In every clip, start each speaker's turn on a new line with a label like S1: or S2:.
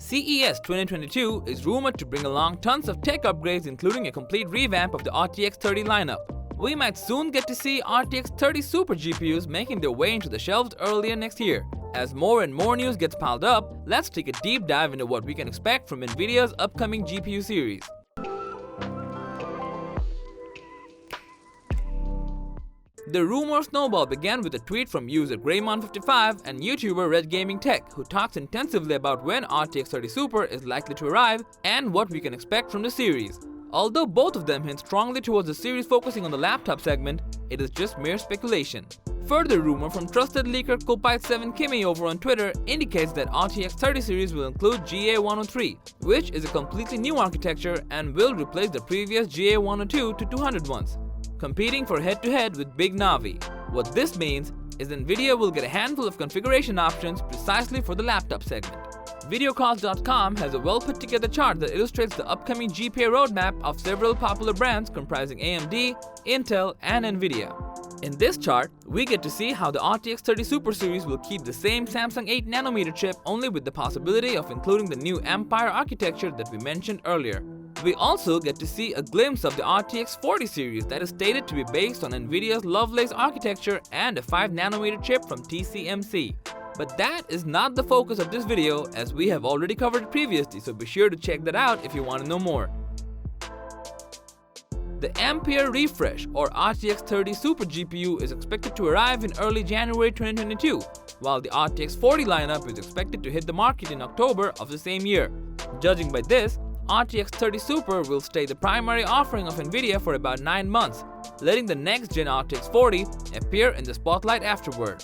S1: CES 2022 is rumored to bring along tons of tech upgrades, including a complete revamp of the RTX 30 lineup. We might soon get to see RTX 30 Super GPUs making their way into the shelves earlier next year. As more and more news gets piled up, let's take a deep dive into what we can expect from Nvidia's upcoming GPU series. The rumor snowball began with a tweet from user Greymon55 and YouTuber Red Gaming Tech, who talks intensively about when RTX 30 Super is likely to arrive and what we can expect from the series. Although both of them hint strongly towards the series focusing on the laptop segment, it is just mere speculation. Further rumor from trusted leaker Kopite7Kimi over on Twitter indicates that RTX 30 series will include GA103, which is a completely new architecture and will replace the previous GA102 to 200 ones, competing for head-to-head with Big Navi. What this means is Nvidia will get a handful of configuration options precisely for the laptop segment. Videocalls.com has a well-put-together chart that illustrates the upcoming GPU roadmap of several popular brands comprising AMD, Intel, and Nvidia. In this chart, we get to see how the RTX 30 Super series will keep the same Samsung 8nm chip, only with the possibility of including the new Empire architecture that we mentioned earlier. We also get to see a glimpse of the RTX 40 series that is stated to be based on Nvidia's Lovelace architecture and a 5nm chip from TSMC. But that is not the focus of this video, as we have already covered it previously, so be sure to check that out if you want to know more. The Ampere refresh or RTX 30 Super GPU is expected to arrive in early January 2022, while the RTX 40 lineup is expected to hit the market in October of the same year. Judging by this, RTX 30 Super will stay the primary offering of Nvidia for about 9 months, letting the next-gen RTX 40 appear in the spotlight afterward.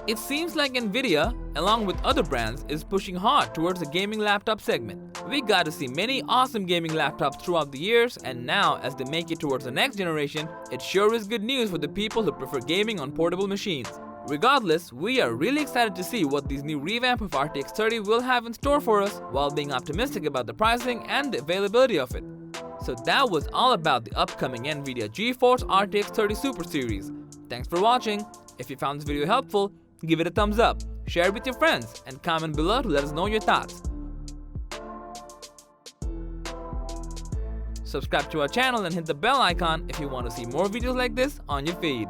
S1: It seems like Nvidia, along with other brands, is pushing hard towards the gaming laptop segment. We got to see many awesome gaming laptops throughout the years, and now as they make it towards the next generation, it sure is good news for the people who prefer gaming on portable machines. Regardless, we are really excited to see what these new revamp of RTX 30 will have in store for us, while being optimistic about the pricing and the availability of it. So that was all about the upcoming Nvidia GeForce RTX 30 Super series. Thanks for watching. If you found this video helpful, give it a thumbs up, share it with your friends, and comment below to let us know your thoughts. Subscribe to our channel and hit the bell icon if you want to see more videos like this on your feed.